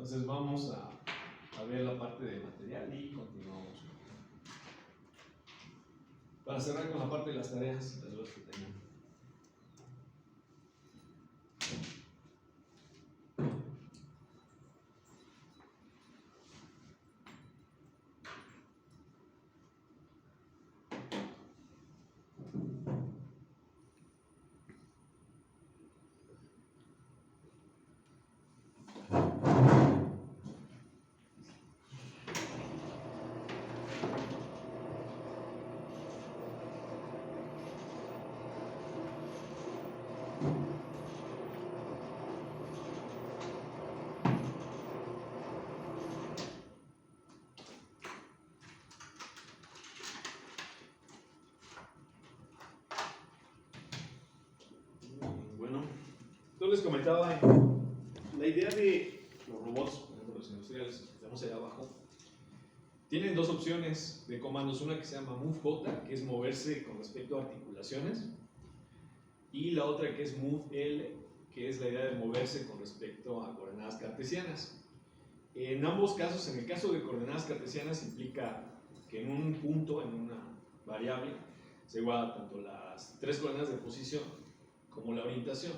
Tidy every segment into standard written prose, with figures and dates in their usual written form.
Entonces vamos a ver la parte de material y continuamos. Para cerrar con la parte de las tareas, las dudas que tengan. Bueno, entonces les comentaba la idea de los robots, por ejemplo los industriales que tenemos ahí abajo, tienen dos opciones de comandos, una que se llama MoveJ, que es moverse con respecto a articulaciones, y la otra que es MoveL, que es la idea de moverse con respecto a coordenadas cartesianas. En ambos casos, en el caso de coordenadas cartesianas, implica que en un punto, en una variable, se guardan tanto las tres coordenadas de posición como la orientación.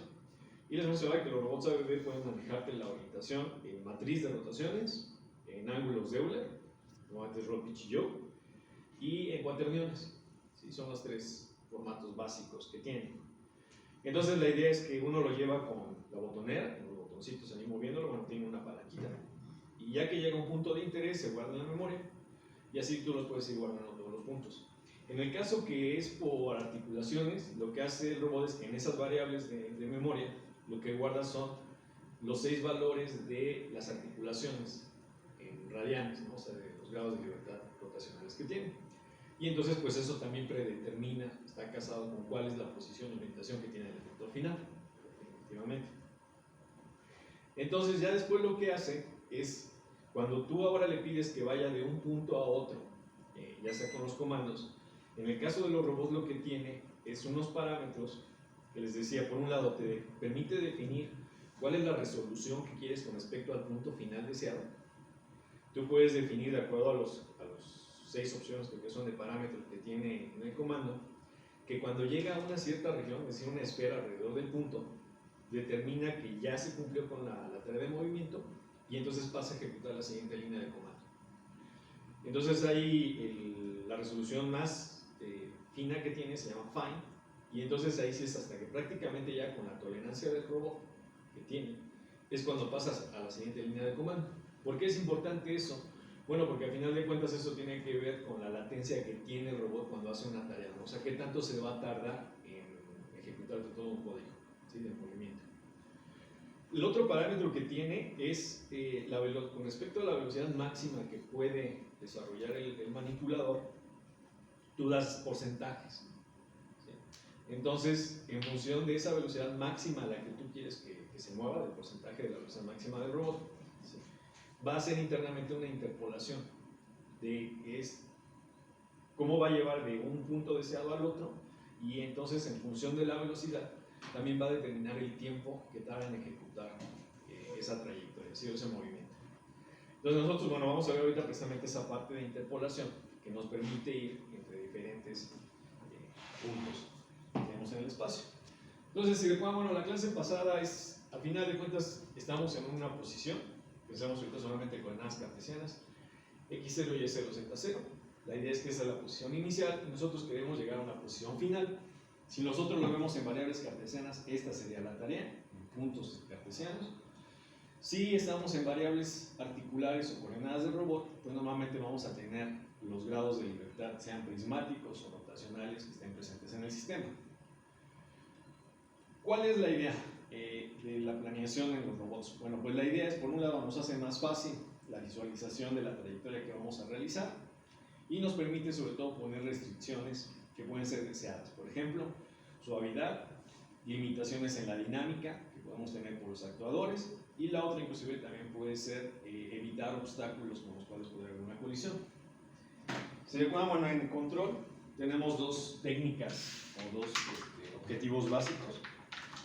Y les mencionaba que los robots ABB pueden manejarte la orientación en matriz de rotaciones, en ángulos de Euler, como antes Rod, Pitch y Yoe, y en cuaterniones. ¿Sí? Son los tres formatos básicos que tienen. Entonces la idea es que uno lo lleva con la botonera, con los botoncitos ahí moviéndolo, bueno, tiene una palanquita. Y ya que llega a un punto de interés, se guarda en la memoria, y así tú los puedes ir guardando todos los puntos. En el caso que es por articulaciones, lo que hace el robot es que en esas variables de memoria, lo que guarda son los 6 valores de las articulaciones en radianes, ¿no? O sea, de los grados de libertad rotacionales que tiene. Y entonces, pues eso también predetermina, está casado con cuál es la posición y orientación que tiene el efector final, efectivamente. Entonces, ya después lo que hace es, cuando tú ahora le pides que vaya de un punto a otro, ya sea con los comandos, en el caso de los robots lo que tiene es unos parámetros que les decía, por un lado te permite definir cuál es la resolución que quieres con respecto al punto final deseado. Tú puedes definir de acuerdo a los 6 opciones que son de parámetros que tiene en el comando, que cuando llega a una cierta región, es decir, una esfera alrededor del punto, determina que ya se cumplió con la tarea de movimiento y entonces pasa a ejecutar la siguiente línea de comando. Entonces ahí la resolución más fina que tiene se llama fine, y entonces ahí sí es hasta que prácticamente ya con la tolerancia del robot que tiene, es cuando pasas a la siguiente línea de comando. ¿Por qué es importante eso? Bueno, porque al final de cuentas eso tiene que ver con la latencia que tiene el robot cuando hace una tarea, ¿no? O sea, qué tanto se va a tardar en ejecutar todo un código, ¿sí? De movimiento. El otro parámetro que tiene es con respecto a la velocidad máxima que puede desarrollar el manipulador, tú das porcentajes. ¿Sí? Entonces, en función de esa velocidad máxima a la que tú quieres que se mueva, del porcentaje de la velocidad máxima del robot, ¿sí? Va a hacer internamente una interpolación de cómo va a llevar de un punto deseado al otro, y entonces en función de la velocidad también va a determinar el tiempo que tarda en ejecutar esa trayectoria, ¿sí? Ese movimiento. Entonces nosotros, bueno, vamos a ver ahorita precisamente esa parte de interpolación que nos permite ir entre diferentes puntos que tenemos en el espacio. Entonces, si recuerdan, bueno, la clase pasada es, a final de cuentas, estamos en una posición, pensamos ahorita solamente en coordenadas cartesianas, x0 y y0, z0. La idea es que esa es la posición inicial y nosotros queremos llegar a una posición final. Si nosotros lo vemos en variables cartesianas, esta sería la tarea, en puntos cartesianos. Si estamos en variables articulares o coordenadas del robot, pues normalmente vamos a tener los grados de libertad, sean prismáticos o rotacionales, que estén presentes en el sistema. ¿Cuál es la idea de la planeación en los robots? Bueno, pues la idea es, por un lado, nos hace más fácil la visualización de la trayectoria que vamos a realizar y nos permite, sobre todo, poner restricciones que pueden ser deseadas. Por ejemplo, suavidad, limitaciones en la dinámica que podemos tener por los actuadores, y la otra inclusive también puede ser evitar obstáculos con los cuales puede haber una colisión. Si recuerdan, bueno, en control tenemos dos técnicas o dos objetivos básicos.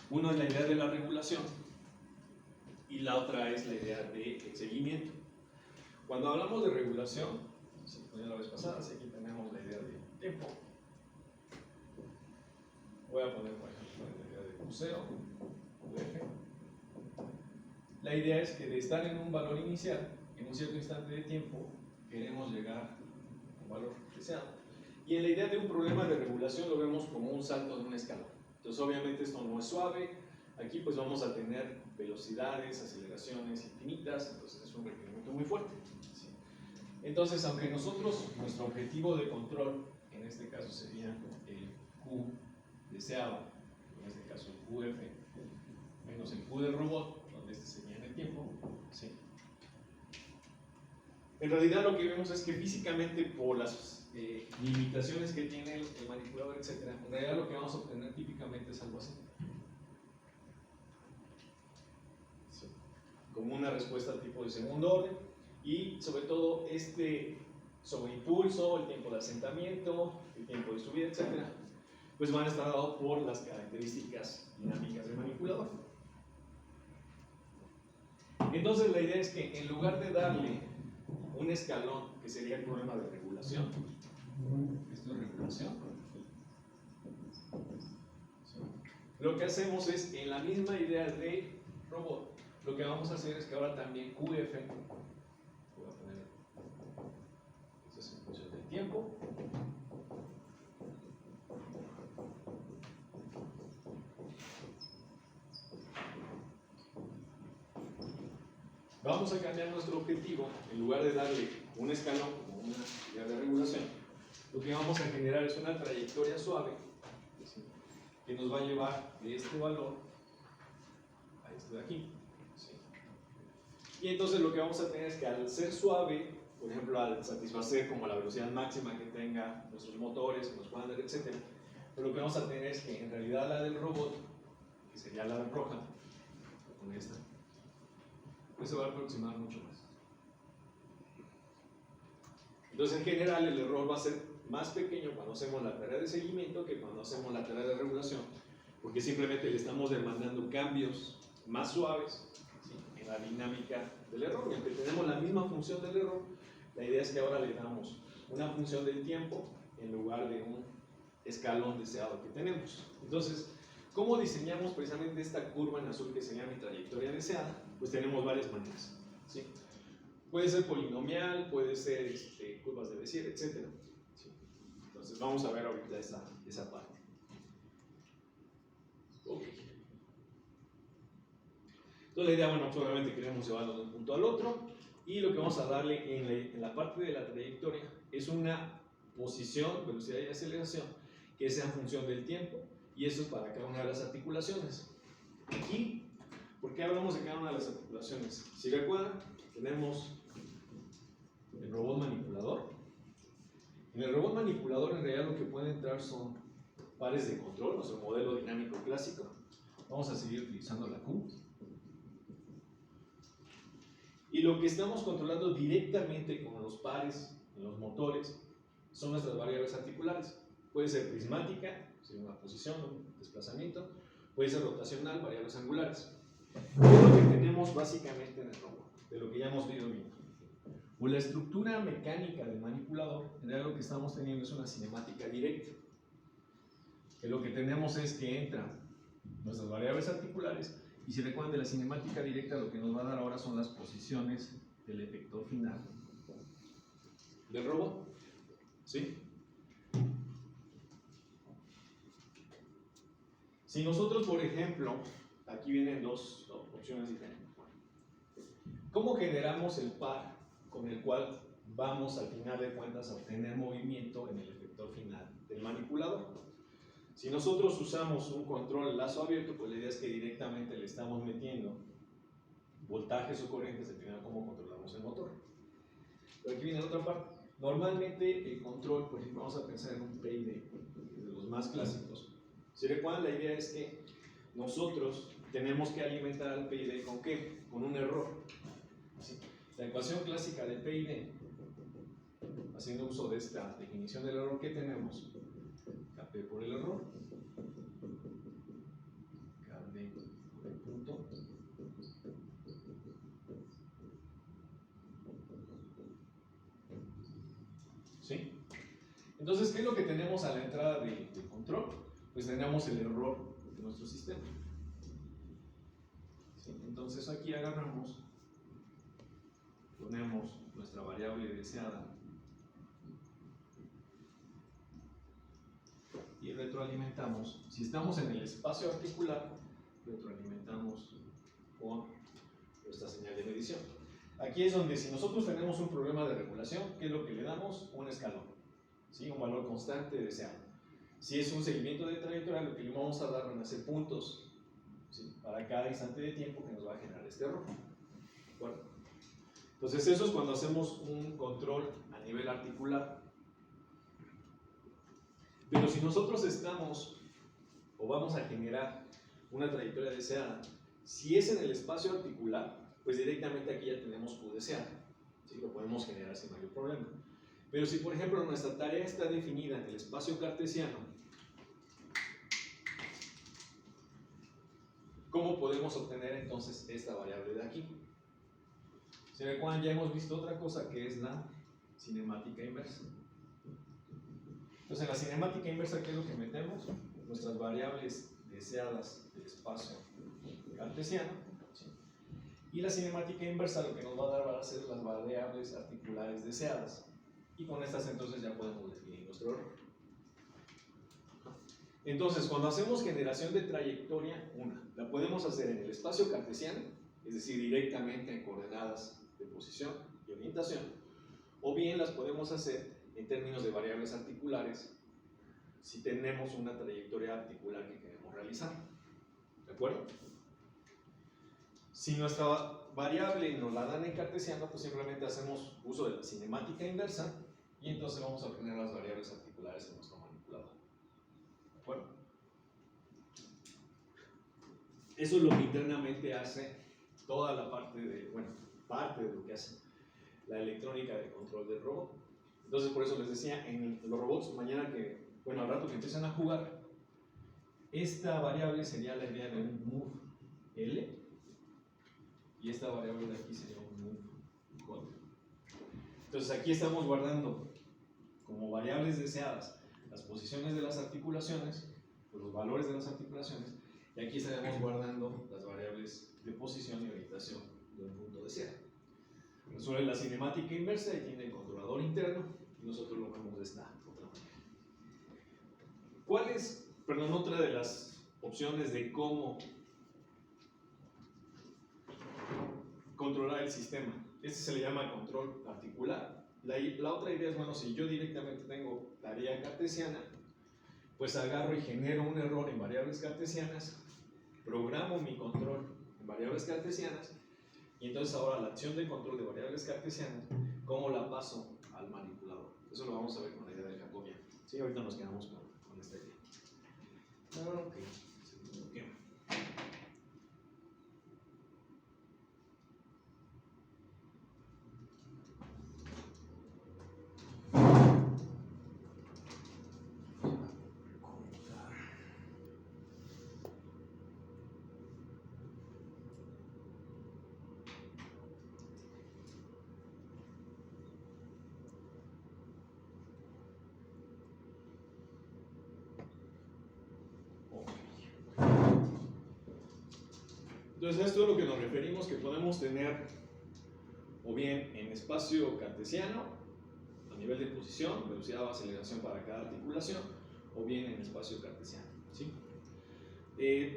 Uno es la idea de la regulación y la otra es la idea de seguimiento. Cuando hablamos de regulación, se ponía la vez pasada, así aquí tenemos la idea de tiempo. Voy a poner, por ejemplo, la idea de crucero, UF. La idea es que de estar en un valor inicial, en un cierto instante de tiempo, queremos llegar a un valor deseado. Y en la idea de un problema de regulación lo vemos como un salto de una escala. Entonces, obviamente, esto no es suave. Aquí, pues, vamos a tener velocidades, aceleraciones infinitas. Entonces, es un requerimiento muy fuerte. ¿Sí? Entonces, aunque nosotros, nuestro objetivo de control, en este caso sería el Q deseado, en este caso el QF, menos el Q del robot, donde este sería en el tiempo. ¿Sí? En realidad, lo que vemos es que físicamente, por las limitaciones que tiene el manipulador, etc., en realidad lo que vamos a obtener típicamente es algo así. Sí. Como una respuesta al tipo de segundo orden, y sobre todo este sobreimpulso, el tiempo de asentamiento, el tiempo de subida, etc., pues van a estar dados por las características dinámicas del manipulador. Entonces la idea es que en lugar de darle un escalón, que sería el problema de regulación, esto es regulación, lo que hacemos es, en la misma idea de robot, lo que vamos a hacer es que ahora también QF, voy a poner, esto es en función del tiempo, vamos a cambiar nuestro objetivo. En lugar de darle un escalón como una idea de regulación, lo que vamos a generar es una trayectoria suave, ¿sí?, que nos va a llevar de este valor a este de aquí, ¿sí? Y entonces lo que vamos a tener es que, al ser suave, por ejemplo, al satisfacer como la velocidad máxima que tenga nuestros motores, que nos puedan dar, etc., pero lo que vamos a tener es que en realidad la del robot, que sería la roja, con esta, pues se va a aproximar mucho más. Entonces, en general, el error va a ser más pequeño cuando hacemos la tarea de seguimiento que cuando hacemos la tarea de regulación, porque simplemente le estamos demandando cambios más suaves, ¿sí?, en la dinámica del error. Y aunque tenemos la misma función del error, la idea es que ahora le damos una función del tiempo en lugar de un escalón deseado que tenemos. Entonces, ¿cómo diseñamos precisamente esta curva en azul que sería mi trayectoria deseada? Pues tenemos varias maneras, ¿sí? Puede ser polinomial, puede ser curvas de Bézier, etc. ¿Sí? Entonces vamos a ver ahorita esa parte. Okay. Entonces la idea, bueno, pues obviamente queremos llevarlo de un punto al otro, y lo que vamos a darle en la parte de la trayectoria es una posición, velocidad y aceleración, que sea en función del tiempo, y eso es para cada una de las articulaciones. Aquí, ¿por qué hablamos de cada una de las articulaciones? Si recuerdan, tenemos el robot manipulador. En el robot manipulador, en realidad, lo que puede entrar son pares de control, nuestro modelo dinámico clásico. Vamos a seguir utilizando la Q. Y lo que estamos controlando directamente con los pares en los motores son nuestras variables articulares. Puede ser prismática, una posición, un desplazamiento, puede ser rotacional, variables angulares. ¿Qué es lo que tenemos básicamente en el robot? De lo que ya hemos ido viendo. Pues la estructura mecánica del manipulador, en realidad lo que estamos teniendo es una cinemática directa. Que lo que tenemos es que entran nuestras variables articulares, y si recuerdan de la cinemática directa, lo que nos va a dar ahora son las posiciones del efector final del robot. ¿Sí? Si nosotros, por ejemplo, aquí vienen dos opciones diferentes. ¿Cómo generamos el par con el cual vamos al final de cuentas a obtener movimiento en el efector final del manipulador? Si nosotros usamos un control lazo abierto, pues la idea es que directamente le estamos metiendo voltajes o corrientes dependiendo de cómo controlamos el motor. Pero aquí viene la otra parte. Normalmente el control, por ejemplo, vamos a pensar en un PID, de los más clásicos. Si recuerdan, la idea es que nosotros tenemos que alimentar al PID ¿con qué? Con un error. ¿Sí? La ecuación clásica del PID, haciendo uso de esta definición del error que tenemos, Kp por el error, Kd por el punto, ¿sí? Entonces, ¿qué es lo que tenemos a la entrada del control? Pues tenemos el error de nuestro sistema. ¿Sí? Entonces aquí agarramos, ponemos nuestra variable deseada y retroalimentamos. Si estamos en el espacio articular, retroalimentamos con nuestra señal de medición. Aquí es donde, si nosotros tenemos un problema de regulación, ¿qué es lo que le damos? Un escalón, ¿sí? Un valor constante deseado. Si es un seguimiento de trayectoria, lo que le vamos a dar van a ser puntos, ¿sí? Para cada instante de tiempo que nos va a generar este error. ¿De acuerdo? Entonces eso es cuando hacemos un control a nivel articular. Pero si nosotros estamos o vamos a generar una trayectoria deseada, si es en el espacio articular, pues directamente aquí ya tenemos Q deseada, ¿sí? Lo podemos generar sin mayor problema. Pero si por ejemplo nuestra tarea está definida en el espacio cartesiano, ¿cómo podemos obtener entonces esta variable de aquí? Si recuerdan, ya hemos visto otra cosa que es la cinemática inversa. Entonces en la cinemática inversa, ¿qué es lo que metemos? Nuestras variables deseadas del espacio cartesiano, ¿sí? Y la cinemática inversa lo que nos va a dar van a ser las variables articulares deseadas. Y con estas entonces ya podemos definir nuestro error. Entonces, cuando hacemos generación de trayectoria, la podemos hacer en el espacio cartesiano, es decir, directamente en coordenadas de posición y orientación, o bien las podemos hacer en términos de variables articulares si tenemos una trayectoria articular que queremos realizar. ¿De acuerdo? Si nuestra variable nos la dan en cartesiano, pues simplemente hacemos uso de la cinemática inversa y entonces vamos a obtener las variables articulares en nuestro manipulador. ¿De acuerdo? Eso es lo que internamente hace toda la parte de, bueno, parte de lo que hace la electrónica de control del robot. Entonces, por eso les decía, en los robots, mañana que, bueno, al rato que empiezan a jugar, esta variable sería la idea de un move L y esta variable de aquí sería un move J. Entonces, aquí estamos guardando como variables deseadas las posiciones de las articulaciones, los valores de las articulaciones, y aquí estaremos guardando las variables de posición y orientación de un punto deseado. Resuelve la cinemática inversa y tiene el controlador interno, y nosotros lo vemos de esta otra manera. ¿Cuál es, perdón, otra de las opciones de cómo controlar el sistema? Este se le llama control articular. La otra idea es, bueno, si yo directamente tengo tarea cartesiana, pues agarro y genero un error en variables cartesianas, programo mi control en variables cartesianas, y entonces ahora la acción de control de variables cartesianas, ¿cómo la paso al manipulador? Eso lo vamos a ver con la idea del jacobiano. Sí, ahorita nos quedamos con esta idea. Okay. Entonces, esto es lo que nos referimos, que podemos tener o bien en espacio cartesiano, a nivel de posición, velocidad o aceleración para cada articulación, o bien en espacio cartesiano, ¿sí?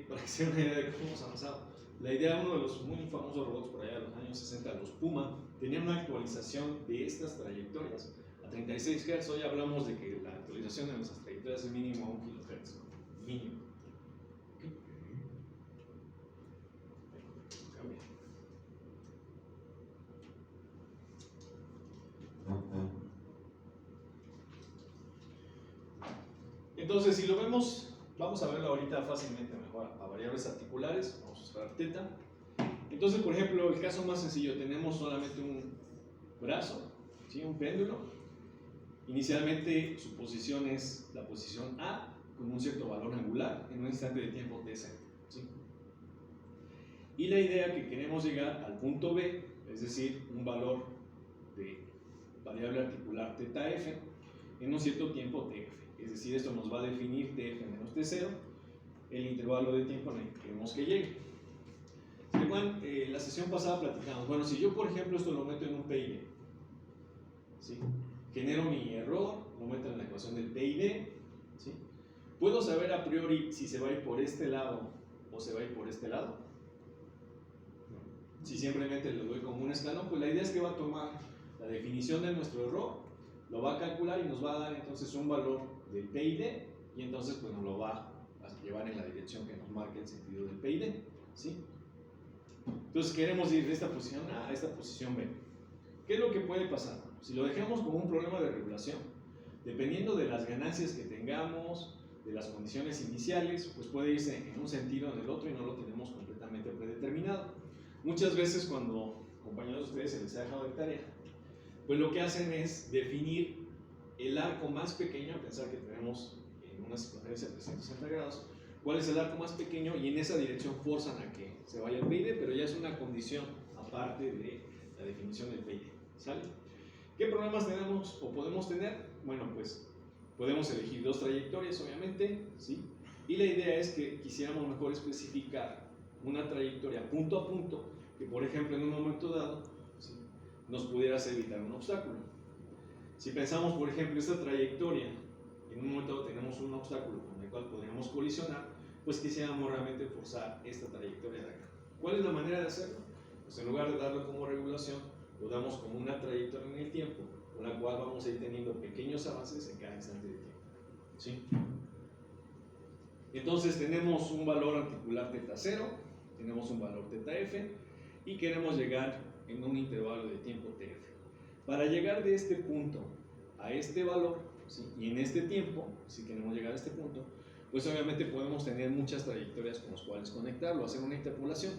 Para que se den una idea de cómo hemos avanzado, la idea, uno de los muy famosos robots por allá de los años 60, los Puma, tenía una actualización de estas trayectorias a 36 Hz. Hoy hablamos de que la actualización de nuestras trayectorias es mínimo a 1 kHz, mínimo. Entonces, si lo vemos, vamos a verlo ahorita fácilmente mejor a variables articulares. Vamos a usar teta. Entonces, por ejemplo, el caso más sencillo, tenemos solamente un brazo, ¿sí? Un péndulo. Inicialmente su posición es la posición A con un cierto valor angular en un instante de tiempo t0, ¿sí? Y la idea que queremos llegar al punto B, es decir, un valor de variable articular θf, en un cierto tiempo TF. Es decir, esto nos va a definir TF menos T0, el intervalo de tiempo en el que queremos que llegue. Igual, la sesión pasada platicamos, bueno, si yo por ejemplo esto lo meto en un PID, ¿sí? Genero mi error, lo meto en la ecuación del PID, ¿sí? ¿Puedo saber a priori si se va a ir por este lado o se va a ir por este lado? Si simplemente lo doy como un escalón, pues la idea es que va a tomar la definición de nuestro error, lo va a calcular y nos va a dar entonces un valor del PID y entonces pues nos lo va a llevar en la dirección que nos marque el sentido del PID, ¿sí? Entonces queremos ir de esta posición A a esta posición B. ¿Qué es lo que puede pasar? Si lo dejamos como un problema de regulación, dependiendo de las ganancias que tengamos, de las condiciones iniciales, pues puede irse en un sentido o en el otro y no lo tenemos completamente predeterminado. Muchas veces cuando compañeros de ustedes se les ha dejado de tarea, pues lo que hacen es definir el arco más pequeño, a pensar que tenemos en una circunferencia de 360 grados, cuál es el arco más pequeño y en esa dirección forzan a que se vaya el PID, pero ya es una condición aparte de la definición del PID, ¿sale? ¿Qué problemas tenemos o podemos tener? Bueno, pues podemos elegir dos trayectorias, obviamente, ¿sí? Y la idea es que quisiéramos mejor especificar una trayectoria punto a punto, que por ejemplo en un momento dado, ¿sí?, nos pudiera hacer evitar un obstáculo. Si pensamos, por ejemplo, esta trayectoria, en un momento dado tenemos un obstáculo con el cual podríamos colisionar, pues quisiéramos realmente forzar esta trayectoria de acá. ¿Cuál es la manera de hacerlo? Pues en lugar de darlo como regulación, lo damos como una trayectoria en el tiempo, con la cual vamos a ir teniendo pequeños avances en cada instante de tiempo, ¿sí? Entonces tenemos un valor articular θ0, tenemos un valor θf y queremos llegar en un intervalo de tiempo tf. Para llegar de este punto a este valor, ¿sí?, y en este tiempo, si queremos llegar a este punto, pues obviamente podemos tener muchas trayectorias con las cuales conectarlo, hacer una interpolación.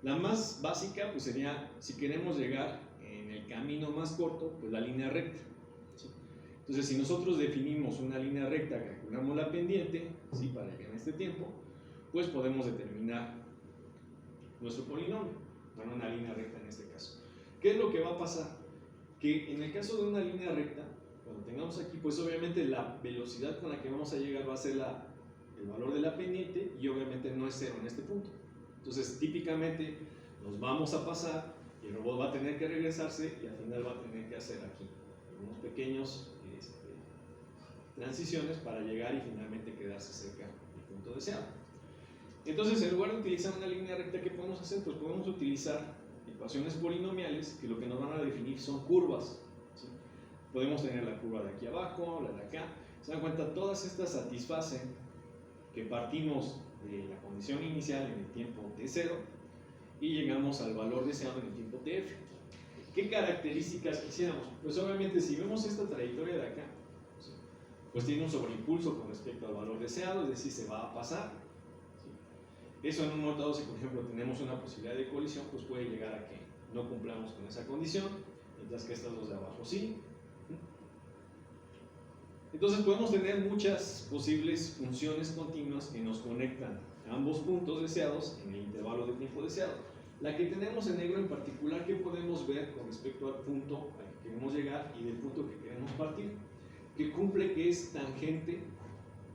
La más básica pues sería, si queremos llegar en el camino más corto, pues la línea recta, ¿sí? Entonces si nosotros definimos una línea recta, calculamos la pendiente, ¿sí?, para llegar en este tiempo, pues podemos determinar nuestro polinomio, bueno, una línea recta en este caso. ¿Qué es lo que va a pasar? Que en el caso de una línea recta, cuando tengamos aquí, pues obviamente la velocidad con la que vamos a llegar va a ser el valor de la pendiente y obviamente no es cero en este punto. Entonces típicamente nos vamos a pasar y el robot va a tener que regresarse y al final va a tener que hacer aquí algunos pequeños transiciones para llegar y finalmente quedarse cerca del punto deseado. Entonces, en lugar de utilizar una línea recta, ¿qué podemos hacer? Pues podemos utilizar ecuaciones polinomiales que lo que nos van a definir son curvas, ¿sí? Podemos tener la curva de aquí abajo, la de acá. Se dan cuenta, todas estas satisfacen que partimos de la condición inicial en el tiempo t0 y llegamos al valor deseado en el tiempo tf. ¿Qué características quisiéramos? Pues obviamente si vemos esta trayectoria de acá, ¿sí?, pues tiene un sobreimpulso con respecto al valor deseado, es decir, se va a pasar, ¿sí? Eso en un momento dado, si por ejemplo tenemos una posibilidad de colisión, pues puede llegar a que no cumplamos con esa condición, mientras que estas dos de abajo sí. Entonces podemos tener muchas posibles funciones continuas que nos conectan a ambos puntos deseados en el intervalo de tiempo deseado. La que tenemos en negro en particular, ¿qué podemos ver con respecto al punto al que queremos llegar y del punto que queremos partir? Que cumple que es tangente,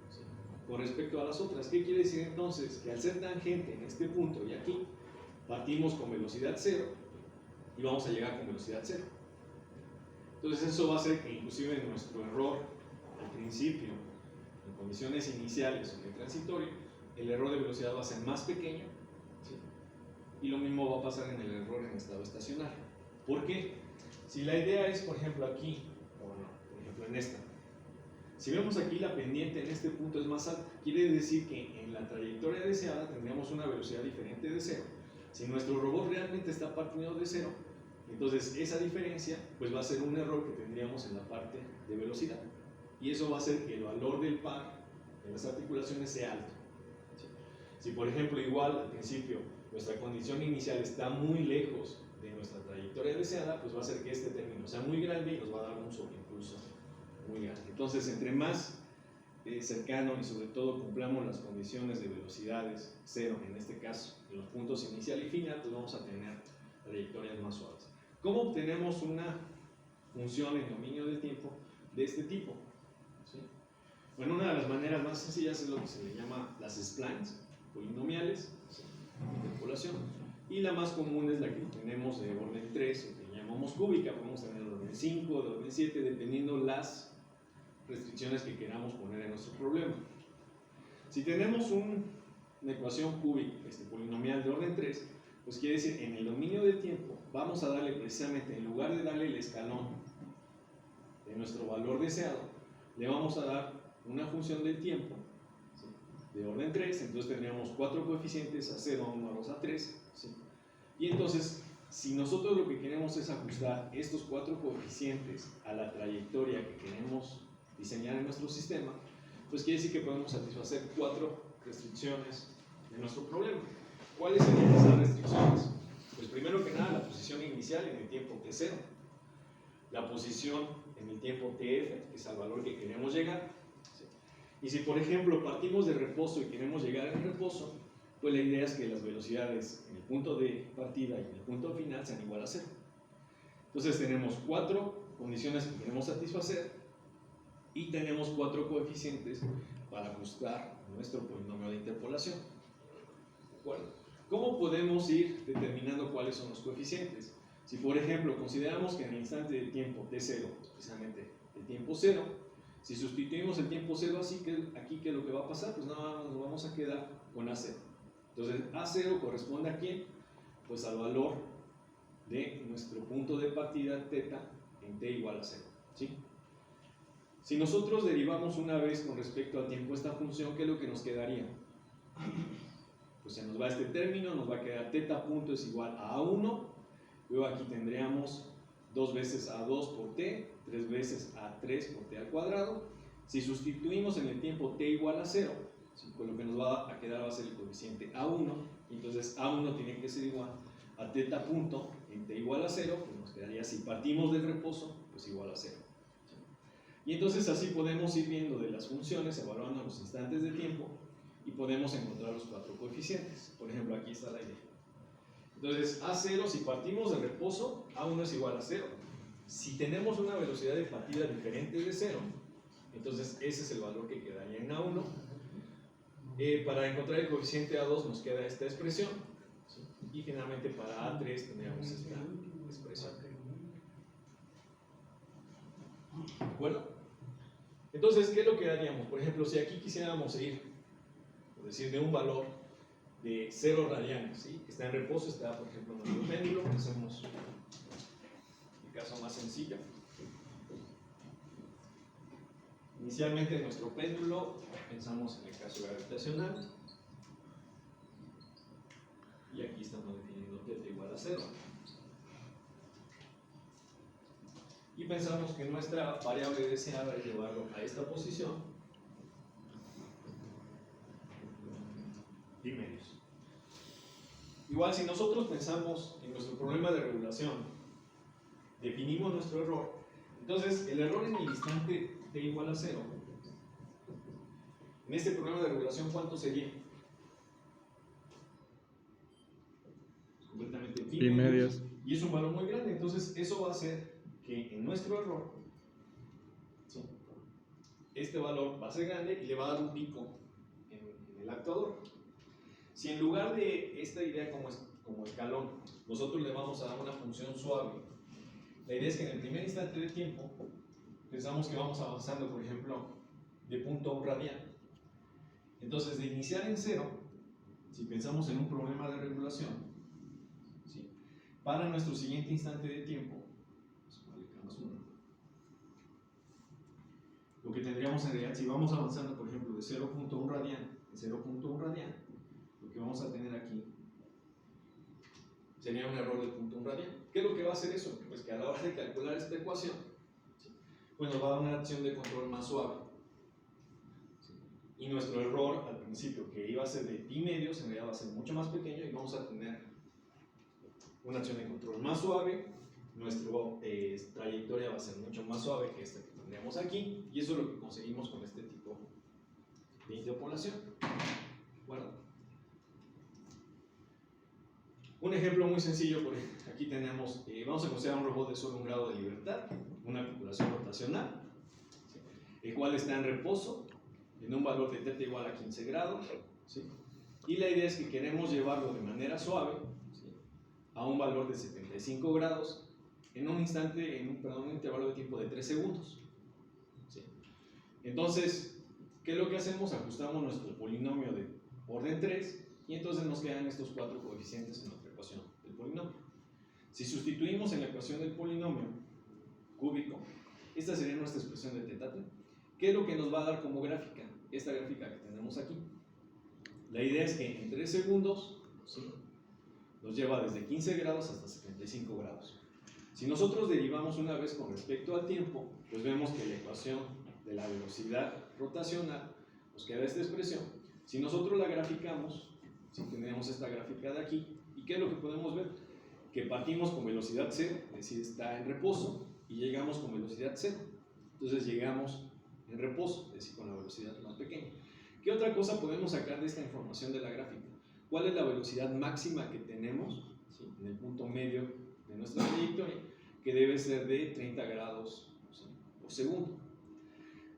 ¿sí?, con respecto a las otras. ¿Qué quiere decir entonces? Que al ser tangente en este punto y aquí, partimos con velocidad 0 y vamos a llegar con velocidad 0. Entonces eso va a hacer que inclusive nuestro error al principio, en condiciones iniciales o en el transitorio, el error de velocidad va a ser más pequeño, ¿sí?, y lo mismo va a pasar en el error en estado estacionario. ¿Por qué? Si la idea es, por ejemplo, aquí, o no, por ejemplo en esta, si vemos aquí la pendiente en este punto es más alta, quiere decir que en la trayectoria deseada tendríamos una velocidad diferente de 0. Si nuestro robot realmente está partiendo de 0, entonces esa diferencia pues va a ser un error que tendríamos en la parte de velocidad. Y eso va a hacer que el valor del par en las articulaciones sea alto. Si por ejemplo igual al principio nuestra condición inicial está muy lejos de nuestra trayectoria deseada, pues va a hacer que este término sea muy grande y nos va a dar un sobreimpulso muy grande. Entonces entre más cercano y sobre todo cumplamos las condiciones de velocidades 0 en este caso, en los puntos inicial y final, pues vamos a tener trayectorias más suaves. ¿Cómo obtenemos una función en dominio del tiempo? de este tipo. ¿Sí? Bueno, una de las maneras más sencillas es lo que se le llama las splines polinomiales, ¿sí?, de interpolación, y la más común es la que tenemos de orden 3, o que llamamos cúbica. Podemos tener de orden 5, de orden 7, dependiendo las restricciones que queramos poner en nuestro problema. Si tenemos una ecuación cúbica, polinomial de orden 3, pues quiere decir, en el dominio de tiempo vamos a darle precisamente, en lugar de darle el escalón de nuestro valor deseado, le vamos a dar una función del tiempo, ¿sí?, de orden 3. Entonces tendríamos 4 coeficientes, A0, A1, A2, A3, ¿sí? Y entonces, si nosotros lo que queremos es ajustar estos 4 coeficientes a la trayectoria que queremos diseñar en nuestro sistema, pues quiere decir que podemos satisfacer 4 restricciones de nuestro problema. ¿Cuáles serían esas restricciones? Pues primero que nada, la posición inicial en el tiempo t0, la posición en el tiempo tf, que es al valor que queremos llegar, ¿sí? Y si por ejemplo partimos de reposo y queremos llegar al reposo, pues la idea es que las velocidades en el punto de partida y en el punto final sean igual a 0. Entonces tenemos 4 condiciones que queremos satisfacer y tenemos 4 coeficientes para ajustar nuestro polinomio de interpolación. ¿De acuerdo? ¿Cómo podemos ir determinando cuáles son los coeficientes? Si por ejemplo consideramos que en el instante de tiempo t0, precisamente el tiempo 0, si sustituimos el tiempo 0 así, que aquí, ¿qué es lo que va a pasar? Pues nada más nos vamos a quedar con A0. Entonces A0 corresponde a ¿quién? Pues al valor de nuestro punto de partida θ en t igual a 0, ¿sí? Si nosotros derivamos una vez con respecto al tiempo esta función, ¿qué es lo que nos quedaría? Pues se nos va este término, nos va a quedar θ punto es igual a A1, luego aquí tendríamos 2 veces A2 por t, 3 veces A3 por t al cuadrado. Si sustituimos en el tiempo t igual a 0, ¿sí?, pues lo que nos va a quedar va a ser el coeficiente A1, entonces A1 tiene que ser igual a θ punto en t igual a 0, pues nos quedaría, si partimos del reposo, pues igual a 0. Y entonces así podemos ir viendo de las funciones, evaluando los instantes de tiempo, y podemos encontrar los 4 coeficientes. Por ejemplo, aquí está la idea. Entonces, A0, si partimos del reposo, A1 es igual a 0. Si tenemos una velocidad de partida diferente de 0, entonces ese es el valor que quedaría en A1. Para encontrar el coeficiente A2 nos queda esta expresión, ¿sí? Y finalmente para A3 tendríamos esta expresión. ¿De acuerdo? Entonces, ¿qué es lo que haríamos? Por ejemplo, si aquí quisiéramos ir, por decir, de un valor de 0 radianes, ¿sí?, que está en reposo, está, por ejemplo, nuestro péndulo, hacemos el caso más sencillo. Inicialmente, nuestro péndulo, pensamos en el caso gravitacional, y aquí estamos definiendo θ igual a 0. Y pensamos que nuestra variable deseada es llevarlo a esta posición, pi medios. Igual, si nosotros pensamos en nuestro problema de regulación, definimos nuestro error, entonces el error en el instante t igual a 0, en este problema de regulación, ¿cuánto sería? Completamente pi medios. Y es un valor muy grande, entonces eso va a hacer que en nuestro error, ¿sí?, este valor va a ser grande y le va a dar un pico en el actuador. Si en lugar de esta idea como escalón, nosotros le vamos a dar una función suave, la idea es que en el primer instante de tiempo pensamos que vamos avanzando, por ejemplo, de punto a un radian. Entonces, de iniciar en 0, si pensamos en un problema de regulación, ¿sí?, para nuestro siguiente instante de tiempo, lo que tendríamos en realidad, si vamos avanzando, por ejemplo, de 0.1 radian en 0.1 radian, lo que vamos a tener aquí sería un error de 0.1 radian. ¿Qué es lo que va a hacer eso? Pues que a la hora de calcular esta ecuación, ¿sí?, pues nos va a dar una acción de control más suave, ¿sí?, y nuestro error al principio, que iba a ser de pi medios, en realidad va a ser mucho más pequeño y vamos a tener una acción de control más suave. Nuestra trayectoria va a ser mucho más suave que esta que tendríamos aquí, y eso es lo que conseguimos con este tipo de interpolación. Bueno, un ejemplo muy sencillo, por ejemplo, aquí tenemos, vamos a considerar un robot de solo 1 grado de libertad, una articulación rotacional. el cual está en reposo, en un valor de θ igual a 15 grados, ¿sí? Y la idea es que queremos llevarlo de manera suave, ¿sí?, a un valor de 75 grados en un instante, un intervalo de tiempo de 3 segundos. ¿Sí? Entonces, ¿qué es lo que hacemos? Ajustamos nuestro polinomio de orden 3 y entonces nos quedan estos 4 coeficientes en nuestra ecuación del polinomio. Si sustituimos en la ecuación del polinomio cúbico, esta sería nuestra expresión de θ. ¿Qué es lo que nos va a dar como gráfica? Esta gráfica que tenemos aquí. La idea es que en 3 segundos, ¿sí?, nos lleva desde 15 grados hasta 75 grados. Si nosotros derivamos una vez con respecto al tiempo, pues vemos que la ecuación de la velocidad rotacional nos queda esta expresión. Si nosotros la graficamos, si tenemos esta gráfica de aquí, ¿y qué es lo que podemos ver? Que partimos con velocidad 0, es decir, está en reposo, y llegamos con velocidad 0. Entonces llegamos en reposo, es decir, con la velocidad más pequeña. ¿Qué otra cosa podemos sacar de esta información de la gráfica? ¿Cuál es la velocidad máxima que tenemos, ¿sí?, en el punto medio de nuestra trayectoria? Que debe ser de 30 grados, ¿sí?, por segundo.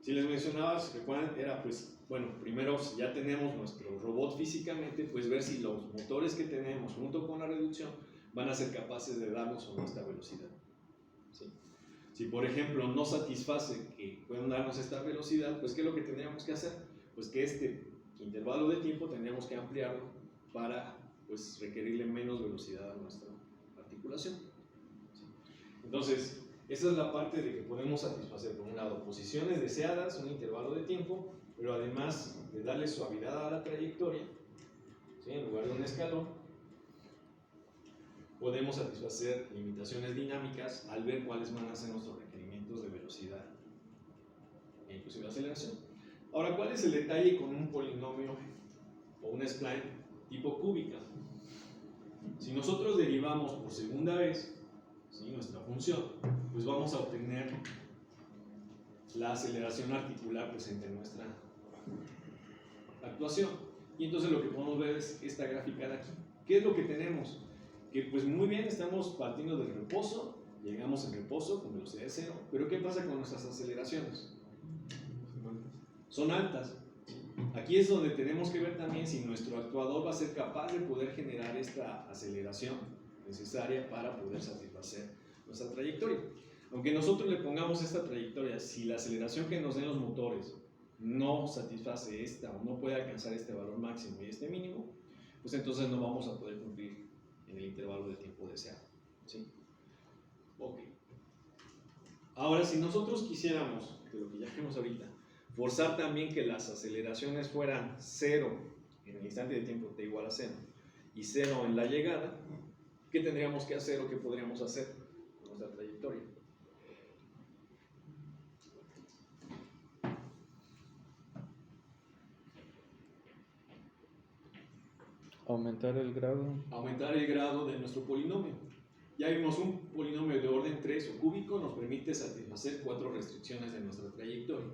Si les mencionaba, recuerdan, era pues, bueno, primero si ya tenemos nuestro robot físicamente, pues ver si los motores que tenemos junto con la reducción van a ser capaces de darnos o no esta velocidad. ¿Sí? Si por ejemplo no satisface que puedan darnos esta velocidad, pues ¿qué es lo que tendríamos que hacer? Pues que este intervalo de tiempo tendríamos que ampliarlo para pues requerirle menos velocidad a nuestra articulación. ¿Sí? Entonces, esa es la parte de que podemos satisfacer, por un lado, posiciones deseadas, un intervalo de tiempo, pero además de darle suavidad a la trayectoria, ¿sí?, en lugar de un escalón, podemos satisfacer limitaciones dinámicas al ver cuáles van a ser nuestros requerimientos de velocidad e inclusive aceleración. Ahora, ¿cuál es el detalle con un polinomio o una spline tipo cúbica? Si nosotros derivamos por segunda vez, ¿sí?, nuestra función, pues vamos a obtener la aceleración articular presente en nuestra actuación. Y entonces lo que podemos ver es esta gráfica de aquí. ¿Qué es lo que tenemos? Que pues muy bien, estamos partiendo del reposo, llegamos en reposo con velocidad de 0, pero ¿qué pasa con nuestras aceleraciones? Son altas. Aquí es donde tenemos que ver también si nuestro actuador va a ser capaz de poder generar esta aceleración necesaria para poder satisfacer nuestra trayectoria. Aunque nosotros le pongamos esta trayectoria, si la aceleración que nos den los motores no satisface esta o no puede alcanzar este valor máximo y este mínimo, pues entonces no vamos a poder cumplir en el intervalo de tiempo deseado. ¿Sí? Ok. Ahora, si nosotros quisiéramos, de lo que ya vimos ahorita, forzar también que las aceleraciones fueran 0 en el instante de tiempo t igual a 0 y 0 en la llegada, ¿qué tendríamos que hacer o qué podríamos hacer con nuestra trayectoria? Aumentar el grado. Aumentar el grado de nuestro polinomio. Ya vimos, un polinomio de orden 3 o cúbico nos permite satisfacer 4 restricciones de nuestra trayectoria.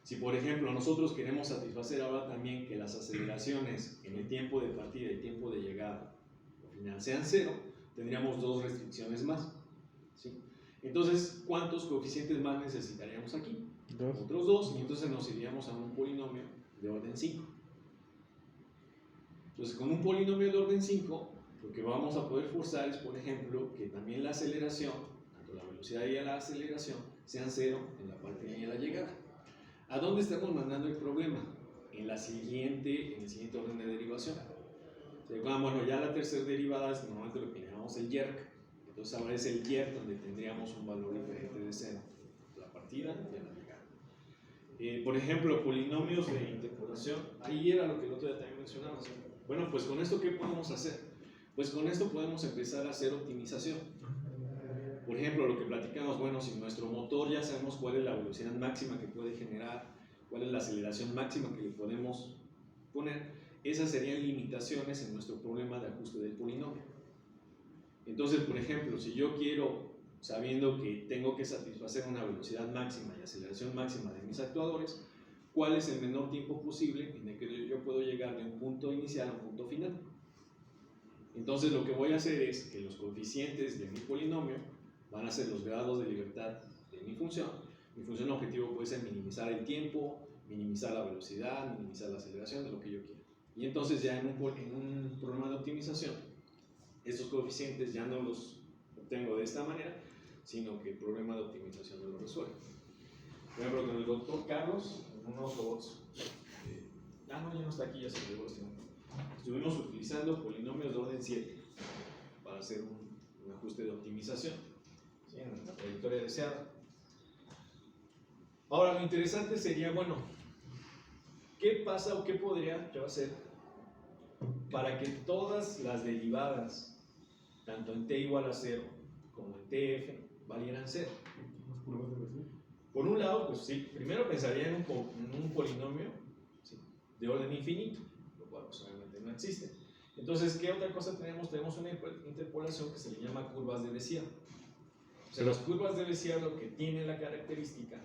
Si por ejemplo nosotros queremos satisfacer ahora también que las aceleraciones en el tiempo de partida y tiempo de llegada al final sean 0, tendríamos 2 restricciones más. ¿Sí? Entonces, ¿cuántos coeficientes más necesitaríamos aquí? 2. Otros 2, y entonces nos iríamos a un polinomio de orden 5. Entonces, con un polinomio de orden 5, lo que vamos a poder forzar es, por ejemplo, que también la aceleración, tanto la velocidad y la aceleración, sean 0 en la partida y en la llegada. ¿A dónde estamos mandando el problema? En el siguiente orden de derivación. Bueno, ya la tercera derivada es normalmente lo que llamamos el jerk. Entonces ahora es el jerk donde tendríamos un valor diferente de 0, la partida y la llegada. Por ejemplo, polinomios de interpolación, ahí era lo que el otro día también mencionamos. Bueno, pues con esto, ¿qué podemos hacer? Pues con esto podemos empezar a hacer optimización. Por ejemplo, lo que platicamos, bueno, si nuestro motor ya sabemos cuál es la velocidad máxima que puede generar, cuál es la aceleración máxima que le podemos poner, esas serían limitaciones en nuestro problema de ajuste del polinomio. Entonces, por ejemplo, si yo quiero, sabiendo que tengo que satisfacer una velocidad máxima y aceleración máxima de mis actuadores, ¿cuál es el menor tiempo posible en el que yo puedo llegar de un punto inicial a un punto final? Entonces, lo que voy a hacer es que los coeficientes de mi polinomio van a ser los grados de libertad de mi función, Mi función objetivo puede ser minimizar el tiempo, minimizar la velocidad, minimizar la aceleración, de lo que yo quiera. Y entonces ya en un programa de optimización, estos coeficientes ya no los obtengo de esta manera, sino que el problema de optimización me lo resuelve. Por ejemplo, con el doctor Carlos, en unos robots, no, ya no está aquí, ya se llegó este momento. Estuvimos utilizando polinomios de orden 7 para hacer un ajuste de optimización, ¿sí?, en la trayectoria deseada. Ahora, lo interesante sería, bueno, ¿qué pasa o qué podría yo hacer para que todas las derivadas, tanto en t igual a 0 como en tf, valieran 0? Por un lado, pues sí, primero pensaría en un polinomio, ¿sí?, de orden infinito, lo cual pues, obviamente no existe. Entonces, ¿qué otra cosa tenemos? Tenemos una interpolación que se le llama curvas de Bézier. O sea, las curvas de Bézier lo que tienen la característica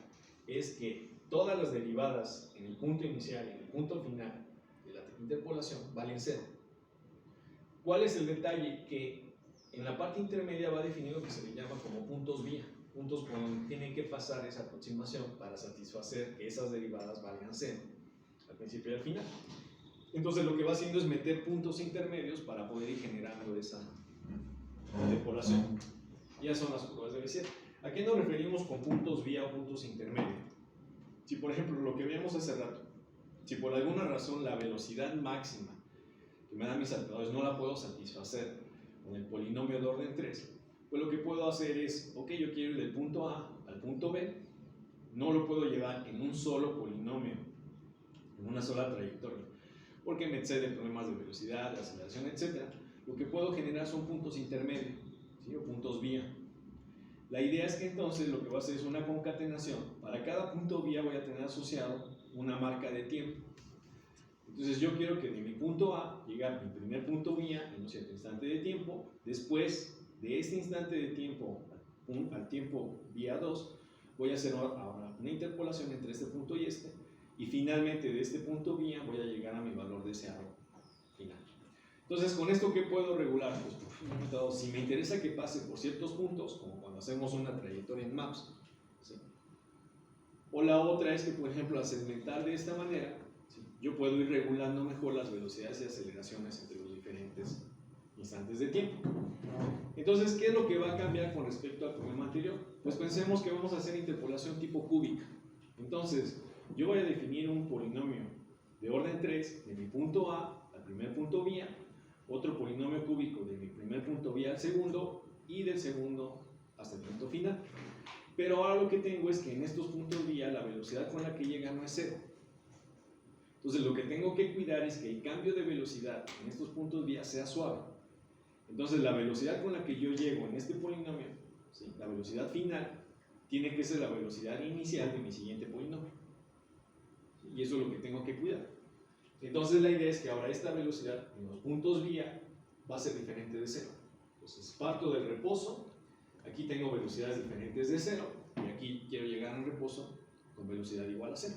es que todas las derivadas en el punto inicial y en el punto final de la interpolación valen 0. ¿Cuál es el detalle? Que en la parte intermedia va definido que se le llama como puntos vía, puntos por donde tiene que pasar esa aproximación para satisfacer que esas derivadas valgan 0 al principio y al final. Entonces lo que va haciendo es meter puntos intermedios para poder ir generando esa interpolación. Ya son las curvas de Bézier. ¿A qué nos referimos con puntos vía o puntos intermedios? Si por ejemplo lo que veíamos hace rato, si por alguna razón la velocidad máxima que me dan mis saltadores no la puedo satisfacer con el polinomio de orden 3, pues lo que puedo hacer es, ok, yo quiero ir del punto A al punto B, no lo puedo llevar en un solo polinomio, en una sola trayectoria, porque me excede problemas de velocidad, de aceleración, etc. Lo que puedo generar son puntos intermedios, ¿sí?, o puntos vía. La idea es que entonces lo que voy a hacer es una concatenación. Para cada punto vía voy a tener asociado una marca de tiempo. Entonces yo quiero que de mi punto A llegue a mi primer punto vía en un cierto instante de tiempo. Después de este instante de tiempo al tiempo vía 2, voy a hacer ahora una interpolación entre este punto y este. Y finalmente de este punto vía voy a llegar a mi valor deseado final. Entonces, ¿con esto qué puedo regular? Pues por ejemplo, si me interesa que pase por ciertos puntos, como cuando hacemos una trayectoria en Maps, ¿sí?, o la otra es que, por ejemplo, al segmentar de esta manera, ¿sí?, yo puedo ir regulando mejor las velocidades y aceleraciones entre los diferentes instantes de tiempo. Entonces, ¿qué es lo que va a cambiar con respecto al problema anterior? Pues pensemos que vamos a hacer interpolación tipo cúbica. Entonces, yo voy a definir un polinomio de orden 3 de mi punto A al primer punto vía, otro polinomio cúbico de mi primer punto vía al segundo y del segundo hasta el punto final. Pero ahora lo que tengo es que en estos puntos vía la velocidad con la que llega no es 0. Entonces lo que tengo que cuidar es que el cambio de velocidad en estos puntos vía sea suave. Entonces la velocidad con la que yo llego en este polinomio, ¿sí?, la velocidad final, tiene que ser la velocidad inicial de mi siguiente polinomio. Y eso es lo que tengo que cuidar. Entonces la idea es que ahora esta velocidad en los puntos vía va a ser diferente de 0. Entonces parto del reposo, aquí tengo velocidades diferentes de 0 y aquí quiero llegar al reposo con velocidad igual a 0.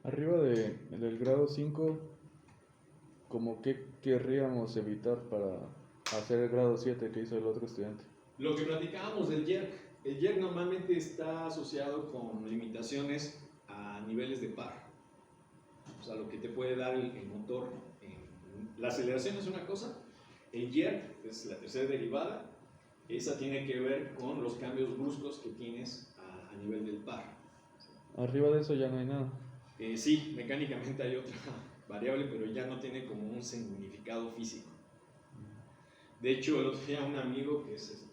Arriba del grado 5, ¿cómo qué querríamos evitar para hacer el grado 7 que hizo el otro estudiante? Lo que platicábamos del jerk. El jerk normalmente está asociado con limitaciones a niveles de par. O sea, lo que te puede dar el motor. La aceleración es una cosa, el jerk es la tercera derivada, esa tiene que ver con los cambios bruscos que tienes a nivel del par. Arriba de eso ya no hay nada. Sí, mecánicamente hay otra variable, pero ya no tiene como un significado físico. De hecho, el otro día un amigo que es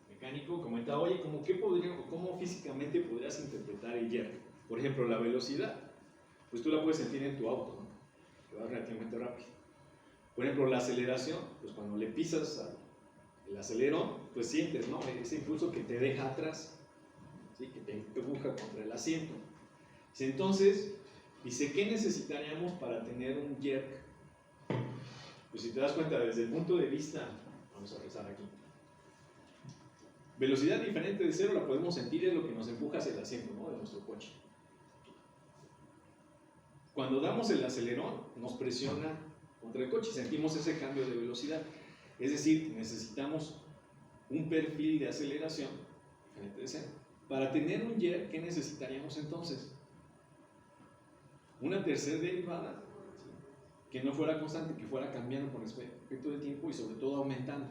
mecánico comentaba, oye, ¿cómo físicamente podrías interpretar el jerk? Por ejemplo, la velocidad, pues tú la puedes sentir en tu auto, ¿no?, que va relativamente rápido. Por ejemplo, la aceleración, pues cuando le pisas el acelerón, pues sientes, ¿no?, ese impulso que te deja atrás, ¿sí?, que te empuja contra el asiento. Entonces, dice, ¿qué necesitaríamos para tener un jerk? Pues si te das cuenta, desde el punto de vista, vamos a empezar aquí, velocidad diferente de 0 la podemos sentir, es lo que nos empuja hacia el asiento, ¿no?, de nuestro coche. Cuando damos el acelerón, nos presiona contra el coche y sentimos ese cambio de velocidad. Es decir, necesitamos un perfil de aceleración diferente de 0. Para tener un YER, ¿qué necesitaríamos entonces? Una tercera derivada, ¿sí?, que no fuera constante, que fuera cambiando con respecto del tiempo y sobre todo aumentando.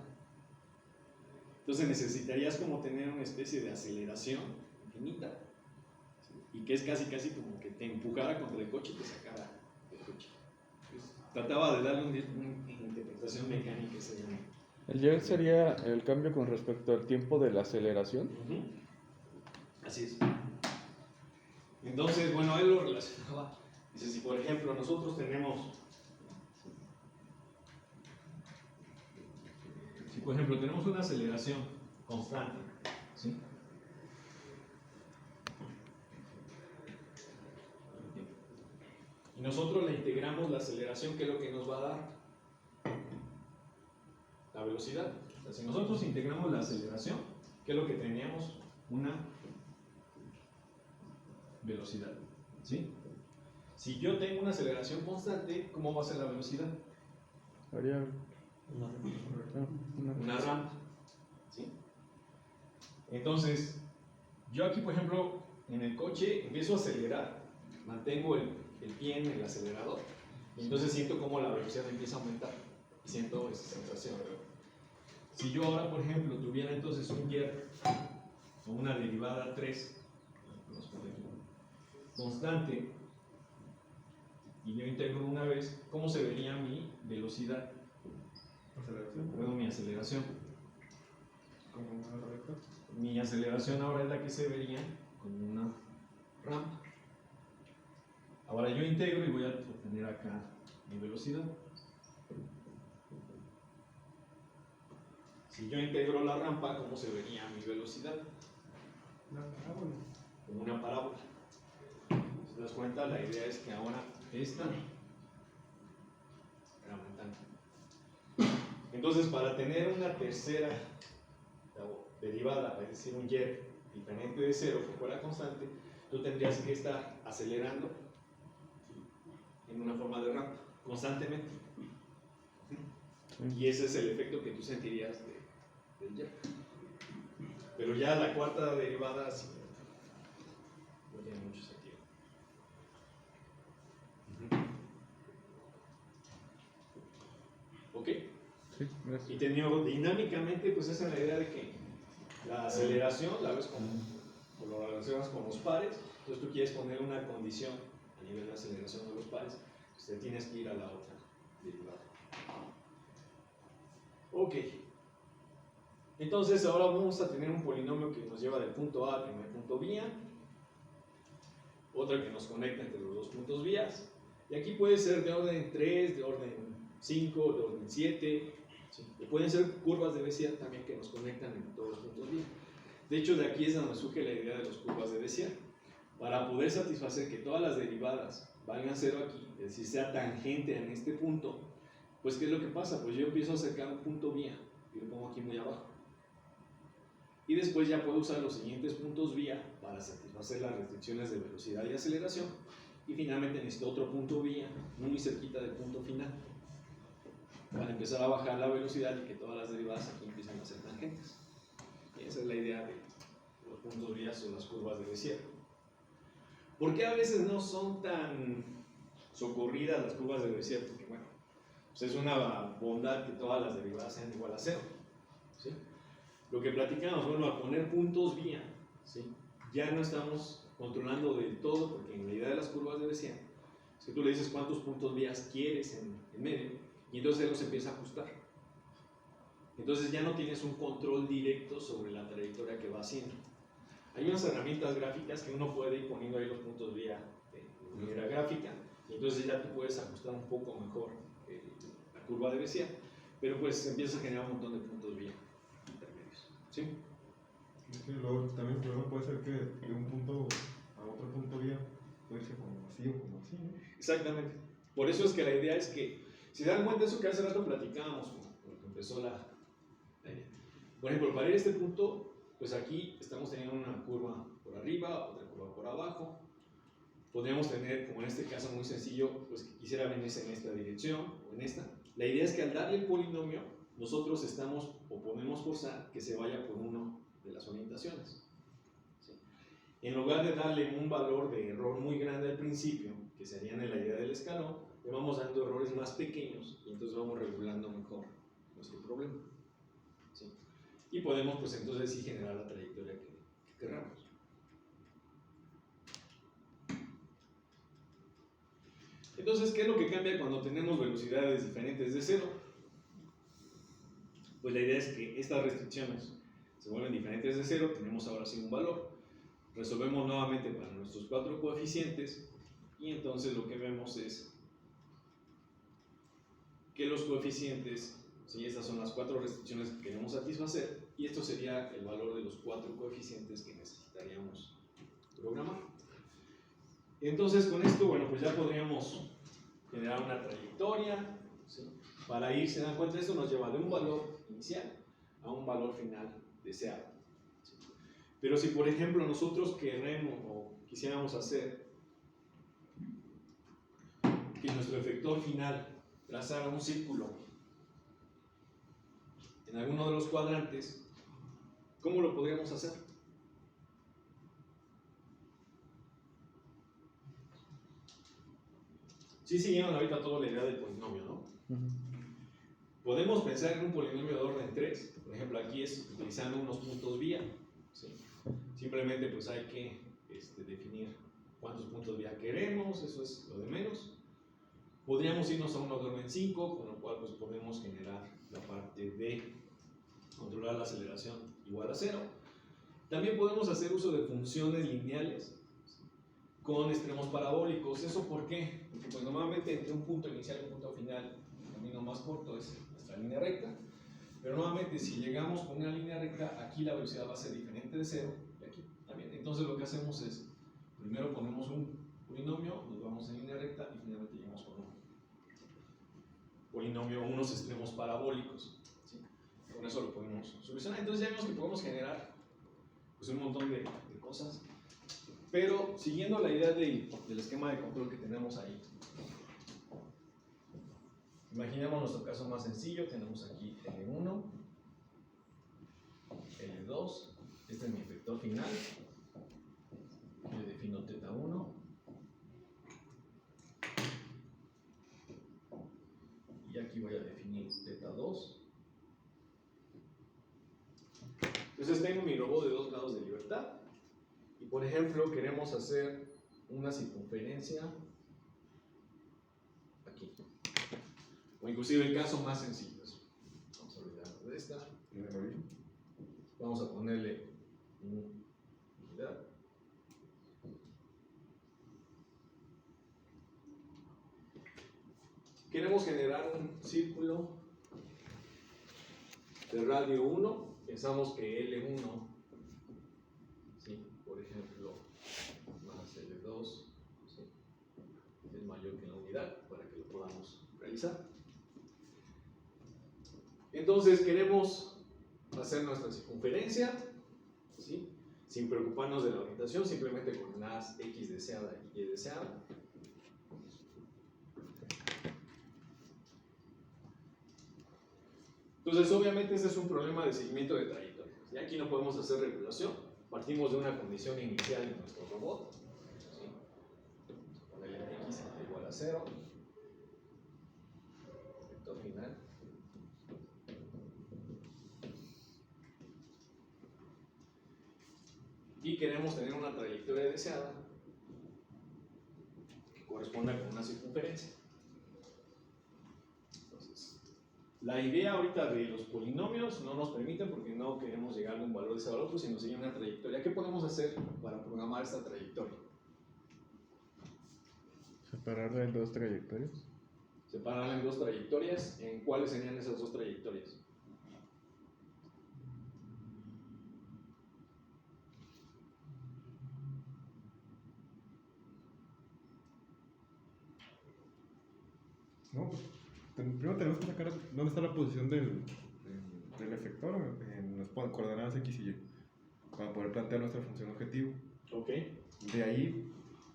Entonces necesitarías como tener una especie de aceleración infinita, ¿sí?, y que es casi como que te empujara contra el coche y te sacara del coche. Pues, trataba de darle una interpretación mecánica a ese llama. El YER sería el cambio con respecto al tiempo de la aceleración. Así es. Entonces, bueno, él lo relacionaba. Dice, si por ejemplo nosotros tenemos, una aceleración constante, ¿sí?, y nosotros le integramos la aceleración, ¿qué es lo que nos va a dar? La velocidad. O sea, si nosotros integramos la aceleración, ¿qué es lo que teníamos? Una velocidad, ¿sí? Si yo tengo una aceleración constante, ¿cómo va a ser la velocidad? Variable. Una rampa, ¿sí? Entonces, yo aquí, por ejemplo, en el coche empiezo a acelerar, mantengo el pie en el acelerador, y entonces siento cómo la velocidad empieza a aumentar, y siento esa sensación. Si yo ahora, por ejemplo, tuviera entonces un YER o una derivada 3 constante, y yo integro una vez, ¿cómo se vería mi velocidad? Bueno, mi aceleración. Como una recta. Mi aceleración ahora es la que se vería como una rampa. Ahora yo integro y voy a obtener acá mi velocidad. Si yo integro la rampa, ¿cómo se vería mi velocidad? Una parábola. Como una parábola. Si te das cuenta, la idea es que ahora esta era aumentando. Entonces, para tener una tercera derivada, es decir, un YER diferente de cero que fuera constante, tú tendrías que estar acelerando en una forma de rampa constantemente. Y ese es el efecto que tú sentirías del YER. Pero ya la cuarta derivada sí, no tiene mucho sentido. ¿Ok? Sí, gracias. Y teniendo dinámicamente, pues esa es la idea de que la aceleración la ves como, o lo relacionas con los pares, entonces tú quieres poner una condición a nivel de aceleración de los pares, pues te tienes que ir a la otra derivada. Ok. Entonces ahora vamos a tener un polinomio que nos lleva del punto A al primer punto vía, otra que nos conecta entre los dos puntos vías, y aquí puede ser de orden 3, de orden 5, de orden 7, ¿sí? Y pueden ser curvas de Bézier también que nos conectan en todos los puntos vía. De hecho, de aquí es donde surge la idea de las curvas de Bézier. Para poder satisfacer que todas las derivadas valgan cero aquí, es decir, sea tangente en este punto, pues ¿qué es lo que pasa? Pues yo empiezo a acercar un punto vía y lo pongo aquí muy abajo. Y después ya puedo usar los siguientes puntos vía para satisfacer las restricciones de velocidad y aceleración. Y finalmente necesito otro punto vía muy cerquita del punto final para empezar a bajar la velocidad y que todas las derivadas aquí empiecen a ser tangentes. Y esa es la idea de los puntos vías o las curvas de Bézier. ¿Por qué a veces no son tan socorridas las curvas de Bézier? Porque bueno, pues es una bondad que todas las derivadas sean igual a cero, ¿sí? Lo que platicamos, bueno, al poner puntos vía, ¿sí?, ya no estamos controlando del todo, porque en la idea de las curvas de Bézier es que tú le dices cuántos puntos vías quieres en medio, y entonces él los empieza a ajustar. Entonces ya no tienes un control directo sobre la trayectoria que va haciendo. Hay unas herramientas gráficas que uno puede ir poniendo ahí los puntos vía de manera gráfica, y entonces ya tú puedes ajustar un poco mejor la curva de Bézier, pero pues empiezas a generar un montón de puntos vía intermedios, ¿sí? Sí, luego también el problema puede ser que de un punto a otro punto vía puede ser como así o como así, ¿no? Exactamente. Por eso es que la idea es que, si se dan cuenta de eso que hace rato platicábamos, cuando empezó la idea. Por ejemplo, para ir a este punto, pues aquí estamos teniendo una curva por arriba, otra curva por abajo. Podríamos tener, como en este caso muy sencillo, pues que quisiera venirse en esta dirección o en esta. La idea es que al darle el polinomio, nosotros estamos o podemos forzar que se vaya por una de las orientaciones, ¿sí? en lugar de darle un valor de error muy grande al principio, que serían en la idea del escalón, le vamos dando errores más pequeños y entonces vamos regulando mejor nuestro problema. ¿Sí? Y podemos pues entonces sí generar la trayectoria que queramos. Entonces, ¿qué es lo que cambia cuando tenemos velocidades diferentes de cero? Pues la idea es que estas restricciones se vuelven diferentes de cero, tenemos ahora sí un valor, resolvemos nuevamente para nuestros 4 coeficientes y entonces lo que vemos es que los coeficientes, ¿sí? Estas son las 4 restricciones que queremos satisfacer y esto sería el valor de los 4 coeficientes que necesitaríamos programar. Entonces con esto, bueno, pues ya podríamos generar una trayectoria, ¿sí? Para ir, se dan cuenta, esto nos lleva de un valor inicial a un valor final deseado. ¿Sí? Pero si por ejemplo nosotros queremos o quisiéramos hacer que nuestro efector final trazara un círculo en alguno de los cuadrantes, ¿cómo lo podríamos hacer? Sí siguieron ahorita toda la idea del polinomio, ¿no? Podemos pensar en un polinomio de orden 3, por ejemplo aquí es utilizando unos puntos vía, ¿sí? Simplemente pues hay que definir cuántos puntos vía queremos, eso es lo de menos. Podríamos irnos a uno de orden 5, con lo cual pues podemos generar la parte de controlar la aceleración igual a 0. También podemos hacer uso de funciones lineales con extremos parabólicos. ¿Eso por qué? Porque pues normalmente entre un punto inicial y un punto final el camino más corto es nuestra línea recta, pero nuevamente si llegamos con una línea recta aquí la velocidad va a ser diferente de 0 y aquí también. Entonces lo que hacemos es primero ponemos un polinomio, nos vamos en línea recta y finalmente llegamos con un polinomio, unos extremos parabólicos, ¿sí? Con eso lo podemos solucionar. Entonces ya vemos que podemos generar pues, un montón de cosas, pero siguiendo la idea del esquema de control que tenemos ahí. Imaginemos nuestro caso más sencillo, tenemos aquí L1, L2, este es mi efector final, le defino θ1, y aquí voy a definir θ2. Entonces tengo mi robot de 2 grados de libertad y por ejemplo queremos hacer una circunferencia aquí, o inclusive el caso más sencillo. Vamos a olvidarnos de esta, vamos a ponerle unidad. Queremos generar un círculo de radio 1, pensamos que L1, ¿sí? Por ejemplo, más L2, ¿sí? Es mayor que la unidad para que lo podamos realizar. Entonces queremos hacer nuestra circunferencia, ¿sí? Sin preocuparnos de la orientación, simplemente coordenadas X deseada y Y deseada. Entonces, obviamente, este es un problema de seguimiento de trayectorias. Y aquí no podemos hacer regulación. Partimos de una condición inicial en nuestro robot. ¿Sí? Vamos a ponerle X igual a 0. Vector final. Y queremos tener una trayectoria deseada que corresponda con una circunferencia. La idea ahorita de los polinomios no nos permite porque no queremos llegar a un valor de ese valor, sino seguir una trayectoria. ¿Qué podemos hacer para programar esta trayectoria? ¿Separarla en 2 trayectorias? Separarla en 2 trayectorias. ¿En cuáles serían esas 2 trayectorias? No, pues primero tenemos que sacar dónde está la posición del efector en las coordenadas X y Y para poder plantear nuestra función objetivo. Ok. De ahí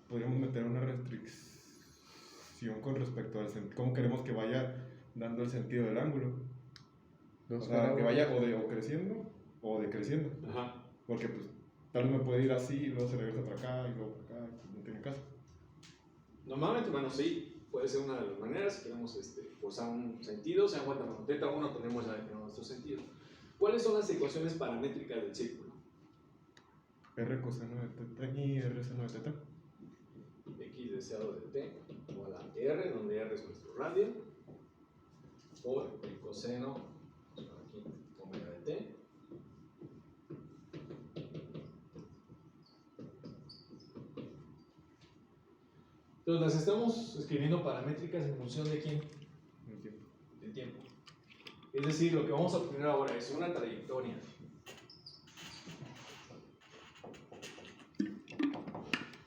podríamos meter una restricción con respecto al cómo queremos que vaya dando el sentido del ángulo. O sea, que vaya o creciendo o decreciendo. Ajá. Porque pues tal vez me puede ir así y luego se regresa para acá y luego para acá, no tiene caso. Normalmente, bueno, sí, puede ser una de las maneras. Si queremos forzar un sentido, se dan cuenta, bueno, θ1 tenemos ya definido nuestro sentido. ¿Cuáles son las ecuaciones paramétricas del círculo? R coseno de teta y R seno de teta. X deseado de t igual a r, donde r es nuestro radio, por el coseno, aquí, omega de t. Entonces las estamos escribiendo paramétricas en función de quién? No entiendo. Del tiempo. Es decir, lo que vamos a obtener ahora es una trayectoria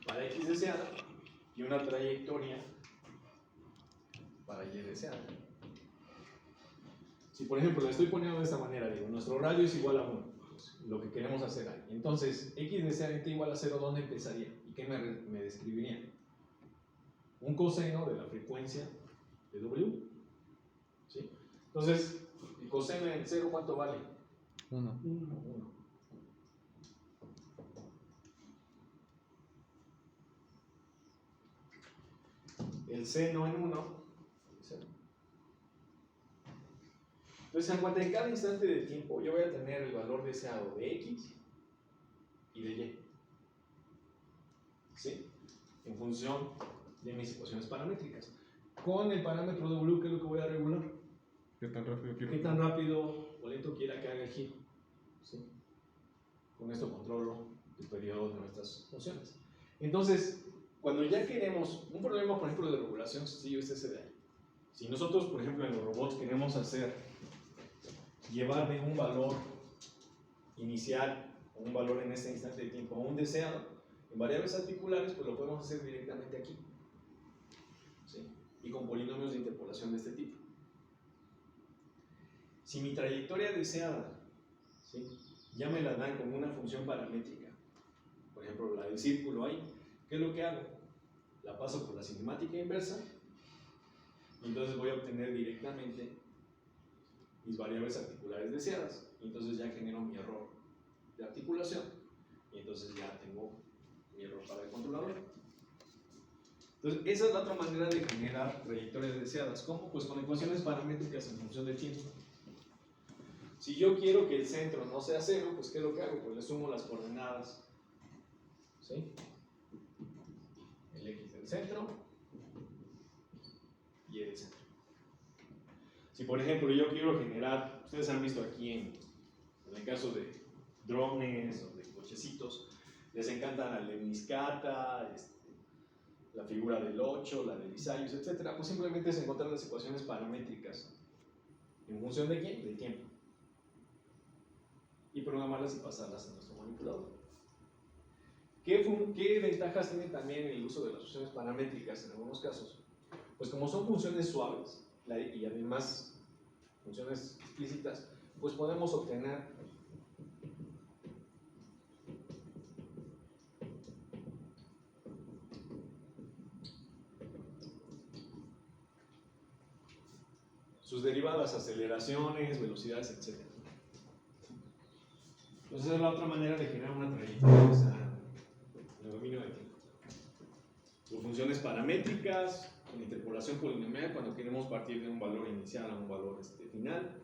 para x deseada y una trayectoria para y deseada. Si por ejemplo le estoy poniendo de esta manera, digo, nuestro radio es igual a 1, pues, lo que queremos hacer ahí. Entonces, x deseada en t igual a 0, ¿dónde empezaría? ¿Y qué me describiría? Un coseno de la frecuencia de W. ¿Sí? Entonces, el coseno en 0, ¿cuánto vale? 1. 1. El seno en 1. Entonces, en cuanto a cada instante de tiempo, yo voy a tener el valor deseado de x y de y. ¿Sí? En función de mis ecuaciones paramétricas. Con el parámetro W, ¿qué es lo que voy a regular? ¿Qué tan rápido quiero? ¿Qué tan rápido o lento quiera que haga el giro? ¿Sí? Con esto controlo el periodo de nuestras funciones. Entonces, cuando ya queremos, un problema, por ejemplo, de regulación sencillo es ese de ahí. Si nosotros, por ejemplo, en los robots queremos llevar de un valor inicial o un valor en este instante de tiempo a un deseado, en variables articulares, pues lo podemos hacer directamente aquí. ¿Sí? Y con polinomios de interpolación de este tipo. Si mi trayectoria deseada, ¿sí?, ya me la dan como una función paramétrica, por ejemplo la del círculo ahí, ¿qué es lo que hago? La paso por la cinemática inversa y entonces voy a obtener directamente mis variables articulares deseadas y entonces ya genero mi error de articulación y entonces ya tengo mi error para el controlador. Entonces esa es la otra manera de generar trayectorias deseadas. ¿Cómo? Pues con ecuaciones paramétricas en función del tiempo. Si yo quiero que el centro no sea 0, pues ¿qué es lo que hago? Pues le sumo las coordenadas, ¿sí? El x del centro y el centro. Si por ejemplo yo quiero generar, ustedes han visto aquí en el caso de drones o de cochecitos, les encanta la lemniscata, la figura del 8, la del Isaias, etc. Pues simplemente es encontrar las ecuaciones paramétricas. ¿En función de quién? Del tiempo. Y programarlas y pasarlas a nuestro manipulador. ¿Qué ventajas tiene también el uso de las funciones paramétricas en algunos casos? Pues como son funciones suaves y además funciones explícitas, pues podemos obtener sus derivadas, aceleraciones, velocidades, etc. Entonces es la otra manera de generar una trayectoria en el dominio del tiempo. Sus funciones paramétricas, con interpolación polinomial, cuando queremos partir de un valor inicial a un valor final.